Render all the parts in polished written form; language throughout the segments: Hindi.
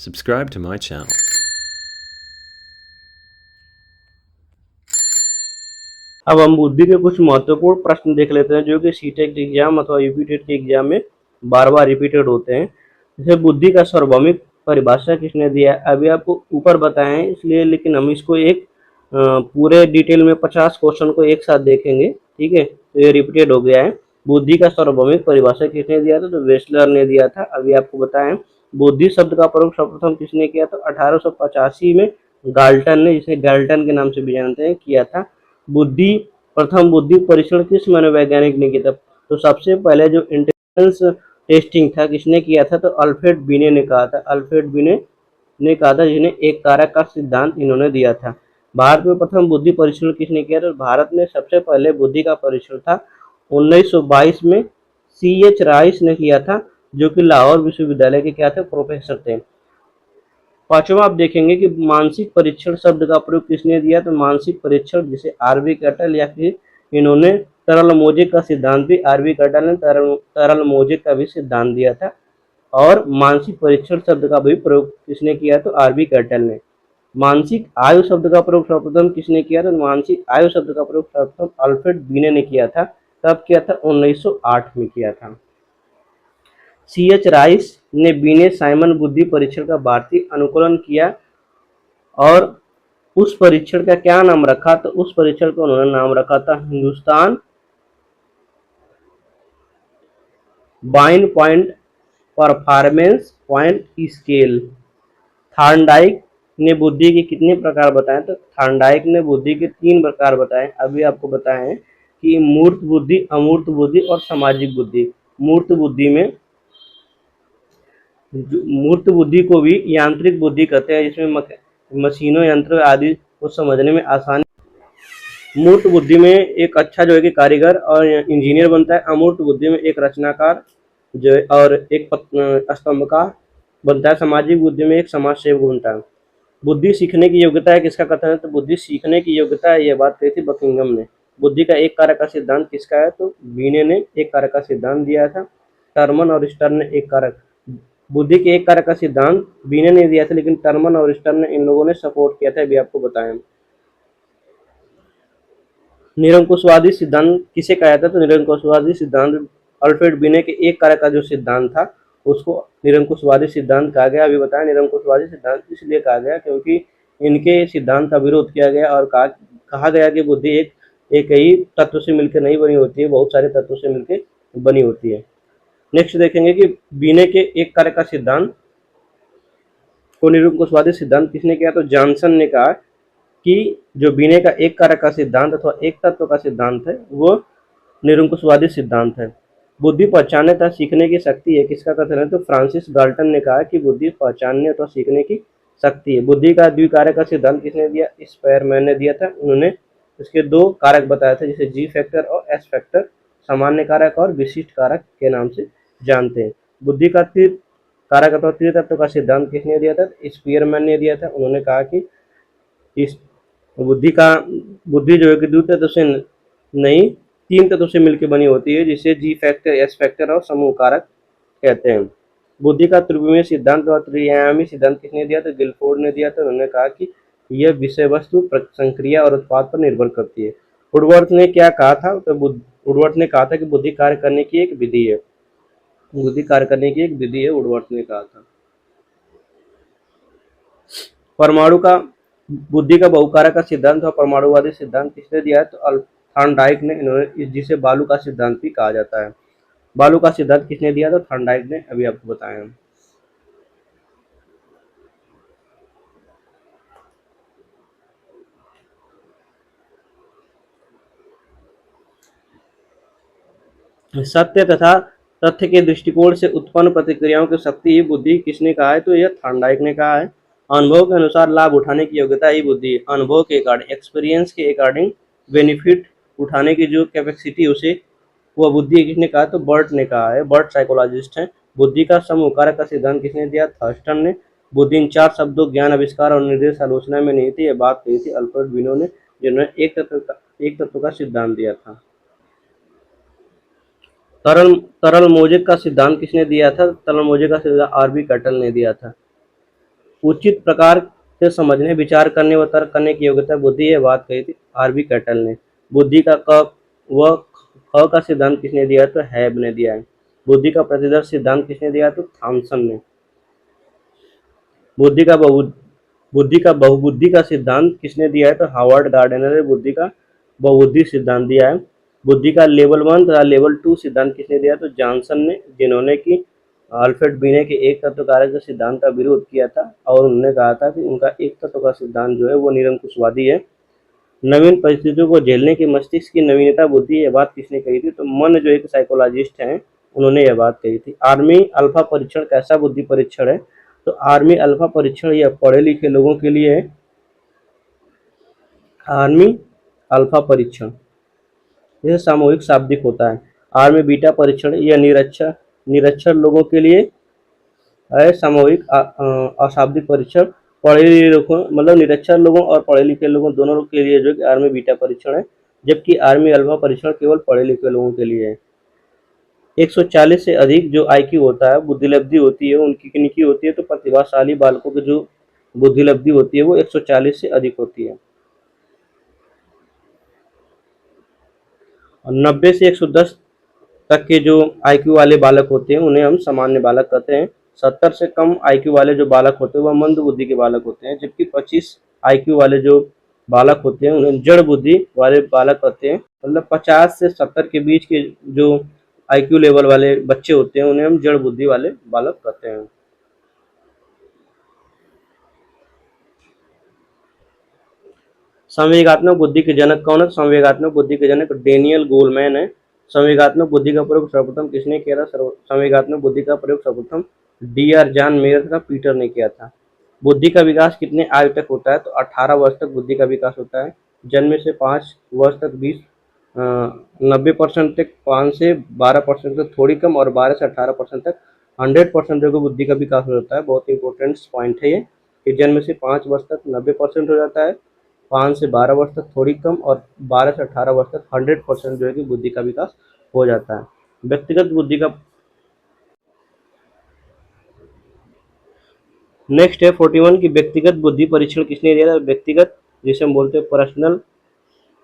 Subscribe to my channel. अब हम बुद्धि के कुछ महत्वपूर्ण प्रश्न देख लेते हैं जो कि सीटेट एग्जाम अथवा यूपीटेट के एग्जाम में बार बार रिपीटेड होते हैं। जैसे बुद्धि का सार्वभौमिक परिभाषा किसने दिया है, अभी आपको ऊपर बताए हैं इसलिए, लेकिन हम इसको एक पूरे डिटेल में 50 क्वेश्चन को एक साथ देखेंगे। ठीक है, तो ये रिपीटेड हो गया है। बुद्धि का सार्वभौमिक परिभाषा किसने दिया था, तो वेस्लर ने दिया था। अभी आपको बताएं बुद्धि शब्द का प्रयोग सर्वप्रथम किसने किया था, 1885 में गाल्टन ने, जिसे गाल्टन के नाम से भी जानते हैं, किया था। बुद्धि प्रथम बुद्धि परीक्षण किस मनोवैज्ञानिक ने किया था, तो सबसे पहले जो इंटेलिजेंस टेस्टिंग था किसने किया था, तो अल्फ्रेड बिने ने कहा था। अल्फ्रेड बिने ने कहा था, जिन्हें एक कारक का सिद्धांत इन्होंने दिया था। भारत में प्रथम बुद्धि परीक्षण किसने किया था, भारत में सबसे पहले बुद्धि का परीक्षण था 1922 में CH राइस ने किया था, जो कि लाहौर विश्वविद्यालय के क्या थे, प्रोफेसर थे। पांचवा आप देखेंगे कि मानसिक परीक्षण शब्द का प्रयोग किसने दिया, तो मानसिक परीक्षण जिसे आरबी कैटल या फिर इन्होंने तरल मोजेक का सिद्धांत भी, आरबी कैटल ने तरल मोजेक का भी सिद्धांत दिया था। और मानसिक परीक्षण शब्द का भी प्रयोग किसने किया, तो आरबी कैटल ने। मानसिक आयु शब्द का प्रयोग सर्वप्रथम किसने किया, तो मानसिक आयु शब्द का प्रयोग सर्वप्रथम अल्फ्रेड बीने ने किया था। तब किया था 1908 में किया था। CH राइस ने बीने साइमन बुद्धि परीक्षण का भारतीय अनुकूलन किया और उस परीक्षण का क्या नाम रखा, तो उस परीक्षण का उन्होंने नाम रखा था हिंदुस्तान बाइन point performance point scale. Thorndike ने बुद्धि के कितने प्रकार बताए, तो थार्नडाइक ने बुद्धि के 3 प्रकार बताए। अभी आपको बताए हैं कि मूर्त बुद्धि, अमूर्त बुद्धि और सामाजिक बुद्धि। मूर्त बुद्धि में, मूर्त बुद्धि को भी यांत्रिक बुद्धि कहते हैं, जिसमें मशीनों, यंत्र आदि को समझने में आसानी। मूर्त बुद्धि में एक अच्छा जो है कि कारीगर और इंजीनियर बनता है। अमूर्त बुद्धि में एक रचनाकार जो है और एक स्तंभकार बनता है। सामाजिक बुद्धि में एक समाज सेवक बनता है। बुद्धि सीखने की योग्यता है किसका कथन है, तो बुद्धि सीखने की योग्यता है, यह बात कही थी बकिंघम ने। बुद्धि का एक कारक का सिद्धांत किसका है, तो बीने ने एक कारक का सिद्धांत दिया था। टर्मन और स्टर्न ने एक कारक, बुद्धि के एक कारक का सिद्धांत बीने ने दिया था, लेकिन टर्मन और स्टर्न ने, इन लोगों ने सपोर्ट किया था, अभी आपको बताएं। निरंकुशवादी सिद्धांत किसे कहा जाता है, तो निरंकुशवादी सिद्धांत अल्फ्रेड बीने के एक कारक का जो सिद्धांत था उसको निरंकुशवादी सिद्धांत कहा गया। अभी बताया निरंकुशवादी सिद्धांत इसलिए कहा गया क्योंकि इनके सिद्धांत का विरोध किया गया और कहा गया कि बुद्धि एक ही तत्व से मिलकर नहीं बनी होती है, बहुत सारे तत्वों से मिलकर बनी होती है। नेक्स्ट देखेंगे कि बीने के एक कारक का सिद्धांत को निरंकुशवादी सिद्धांत किसने किया, तो जॉनसन ने कहा कि जो बीने का एक कारक का सिद्धांत अथवा एक तत्व का सिद्धांत है वो निरंकुशवादी सिद्धांत है। बुद्धि पहचानने तथा सीखने की शक्ति है, किसका कथन है, तो फ्रांसिस गाल्टन ने कहा कि बुद्धि पहचानने अथवा सीखने की शक्ति है। बुद्धि का द्विकारक का सिद्धांत किसने दिया, स्पेयरमैन ने दिया था। उन्होंने इसके 2 कारक बताए थे, जिसे जी फैक्टर और एस फैक्टर, सामान्य कारक और विशिष्ट कारक के नाम से जानते हैं। बुद्धि का कारक अथवा त्रितत्व का सिद्धांत किसने दिया था, स्पेयरमैन ने दिया था। उन्होंने कहा कि इस बुद्धि जो है कि 2 तत्व से नहीं 3 तत्वों से मिलकर बनी होती है, जिसे जी फैक्टर, एस फैक्टर और समूह कारक कहते हैं। बुद्धि का त्रिविमीय सिद्धांत और त्रिआयामी सिद्धांत किसने दिया, तो गिलफोर्ड ने दिया था। उन्होंने कहा कि यह विषय वस्तु, संक्रिया और उत्पाद पर निर्भर करती है। वुडवर्थ ने क्या कहा था, तो वुडवर्थ ने कहा था कि बुद्धि कार्य करने की एक विधि है। बुद्धि कार्य करने की एक विधि है, वुडवर्थ ने कहा था। परमाणु का बुद्धि का बहुकारक का सिद्धांत और परमाणुवादी सिद्धांत किसने दिया है, तो थॉर्नडाइक ने। इन्होंने जिसे बालू का सिद्धांत भी कहा जाता है। बालू का सिद्धांत किसने दिया, तो थॉर्नडाइक ने, अभी आपको बताया। सत्य तथा तथ्य के दृष्टिकोण से उत्पन्न प्रतिक्रियाओं की शक्ति ही बुद्धि किसने कहा है, तो यह थॉर्नडाइक ने कहा है। अनुभव के अनुसार लाभ उठाने की योग्यता ही बुद्धि है। अनुभव के अकॉर्डिंग, एक्सपीरियंस के अकॉर्डिंग बेनिफिट उठाने की जो कैपेसिटी, उसे वह बुद्धि किसने कहा, तो बर्ट ने कहा है। बर्ट साइकोलॉजिस्ट हैं। बुद्धि का समूह कारक का सिद्धांत किसने दिया, थर्स्टन ने। बुद्धि इन 4 शब्दों ज्ञान, आविष्कार और निर्देश आलोचना में नहीं थी, यह बात कही थी अल्फ्रेड बिनो ने, जिन्होंने एक तत्व का सिद्धांत दिया था। तरल मोजेक का सिद्धांत किसने दिया था, तरल मोजेक का सिद्धांत आरबी कैटल ने दिया था। उचित प्रकार से समझने, विचार करने व तर्क करने की योग्यता बुद्धि, ये बात कही थी आरबी कैटल ने। बुद्धि का क व ख का सिद्धांत किसने दिया है? तो हैब ने दिया है। बुद्धि का प्रतिदर्श सिद्धांत किसने दिया? तो थॉमसन ने। बुद्धि का बहुबुद्धि का सिद्धांत किसने दिया है? तो हार्वर्ड गार्डनर ने बुद्धि का बहुबुद्धि सिद्धांत दिया है। बुद्धि का लेवल 1 तथा लेवल 2 सिद्धांत किसने दिया? तो जॉनसन ने, जिन्होंने कि अल्फ्रेड बिने के एक तत्व कारक के सिद्धांत का विरोध किया था और उन्होंने कहा था कि उनका एक तत्व का सिद्धांत जो है वो निरंकुशवादी है। नवीन परिस्थितियों को झेलने की मस्तिष्क की नवीनता बुद्धि, ये बात किसने कही थी? तो मन, जो एक साइकोलॉजिस्ट हैं, उन्होंने यह बात कही थी। आर्मी अल्फा परीक्षण कैसा बुद्धि परीक्षण है? तो आर्मी अल्फा परीक्षण यह पढ़े लिखे लोगों के लिए है। आर्मी अल्फा परीक्षण यह सामूहिक शाब्दिक होता है। आर्मी बीटा परीक्षण यह निरक्षर लोगों के लिए है। सामूहिक अशाब्दिक परीक्षण पढ़े लिखे लोगों, मतलब निरक्षर लोगों और पढ़े लिखे लोगों दोनों लोग के लिए जो कि आर्मी बीटा परीक्षण है, जबकि आर्मी अल्फा परीक्षण केवल पढ़े लिखे लोगों के लिए है। 140 से अधिक जो आईक्यू होता है, बुद्धिलब्धि होती है, उनकी किनकी होती है? तो प्रतिभाशाली बालकों की जो बुद्धिलब्धि होती है वो 140 से अधिक होती है। और 90 से 110 तक के जो आईक्यू वाले बालक होते हैं उन्हें हम सामान्य बालक कहते हैं। 70 से कम आईक्यू वाले जो बालक होते हैं वह मंद बुद्धि के बालक होते हैं, जबकि 25 आईक्यू वाले जो बालक होते हैं उन्हें जड़ बुद्धि वाले बालक कहते हैं। मतलब 50 से 70 के बीच के जो आईक्यू लेवल वाले बच्चे होते हैं उन्हें हम जड़ बुद्धि वाले बालक कहते हैं। संवेगात्मक बुद्धि के जनक कौन है? संवेगात्मक बुद्धि के जनक डेनियल गोलमैन है। संवेगात्मक बुद्धि का प्रयोग सर्वप्रथम किसने किया था? संवेगात्मक बुद्धि का प्रयोग सर्वप्रथम डी.आर. जॉन मेयर तथा पीटर ने किया था। बुद्धि का विकास कितने आयु तक होता है? तो 18 वर्ष तक बुद्धि का विकास होता है। जन्म से 5 वर्ष तक 90% तक, 5 से 12% तक थोड़ी कम, और 12 से 18% तक 100% जो बुद्धि का विकास हो जाता है। बहुत इंपॉर्टेंट पॉइंट है ये कि जन्म से 5 वर्ष तक 90% हो जाता है, 5 से 12 वर्ष तक थोड़ी कम, और 12 से 18 वर्ष तक 100% जो है कि बुद्धि का विकास हो जाता है। व्यक्तिगत बुद्धि का नेक्स्ट है 41 की व्यक्तिगत बुद्धि परीक्षण किसने दिया था? व्यक्तिगत, जिसे हम बोलते हैं पर्सनल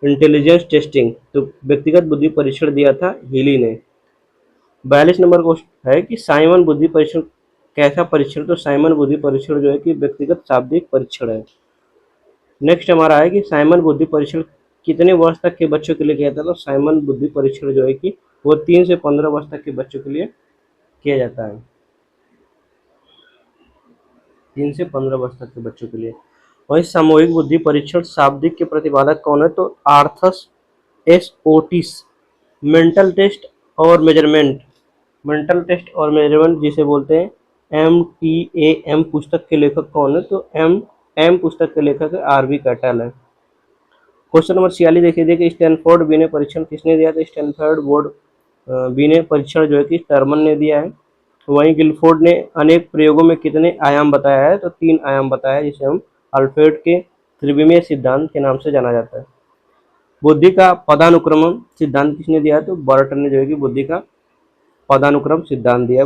इंटेलिजेंस टेस्टिंग, तो व्यक्तिगत बुद्धि परीक्षण दिया था हीली ने। 42 नंबर क्वेश्चन है कि साइमन बुद्धि परीक्षण कैसा परीक्षण? तो साइमन बुद्धि परीक्षण जो है कि व्यक्तिगत शाब्दिक परीक्षण है। नेक्स्ट हमारा है कि साइमन बुद्धि परीक्षण कितने वर्ष तक के बच्चों के लिए किया जाता है? तो साइमन बुद्धि परीक्षण जो है कि वो 3 से 15 वर्ष तक के बच्चों के लिए किया जाता है। 3 से 15 वर्ष तक के बच्चों के लिए। वही सामूहिक बुद्धि परीक्षण शाब्दिक के प्रतिपादक कौन है? तो Arthur S Otis. Mental test और मेजरमेंट, मेंटल टेस्ट और मेजरमेंट जिसे बोलते हैं MTAM पुस्तक के लेखक कौन है? तो एम पुस्तक के लेखक आरबी कैटल है। क्वेश्चन नंबर 46 देखिए कि स्टैनफोर्ड बीने परीक्षण किसने दिया था? स्टैनफोर्ड बोर्ड बीने परीक्षण जो है कि टर्मन ने दिया है। वहीं गिलफोर्ड ने अनेक प्रयोगों में कितने आयाम बताया है? तो 3 आयाम बताया है, जिसे हम अल्फ्रेड के त्रिविमीय सिद्धांत के नाम से जाना जाता है। बुद्धि का पदानुक्रम सिद्धांत किसने दिया? तो बर्टन ने जो है कि बुद्धि का पदानुक्रम सिद्धांत दिया,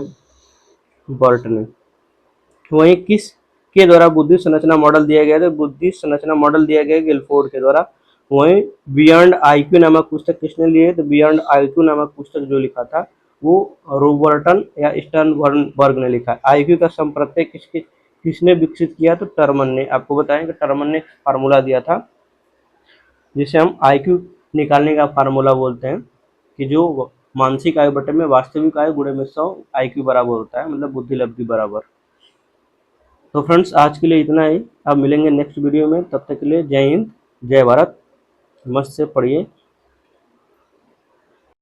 बर्टन ने। वहीं किस के द्वारा बुद्धि संरचना मॉडल दिया गया? तो बुद्धि संरचना मॉडल दिया गया गिलफोर्ड के द्वारा। वहीं बियॉन्ड आईक्यू नामक पुस्तक किसने ली है? तो बियॉन्ड आईक्यू नामक पुस्तक जो लिखा था वो रोबर्टन या स्टर्नबर्ग ने लिखा है। आईक्यू का संप्रत्यय किसने विकसित किया? तो टर्मन ने। आपको बताएं कि टर्मन ने फार्मूला दिया था जिसे हम आईक्यू निकालने का फार्मूला बोलते हैं, कि जो मानसिक आयु बटे में वास्तविक आयु गुणे में 100 आईक्यू बराबर होता है, मतलब बुद्धिलब्धि बराबर। तो फ्रेंड्स आज के लिए इतना ही। अब मिलेंगे नेक्स्ट वीडियो में, तब तक के लिए जय हिंद, जय भारत। मस्त से पढ़िए।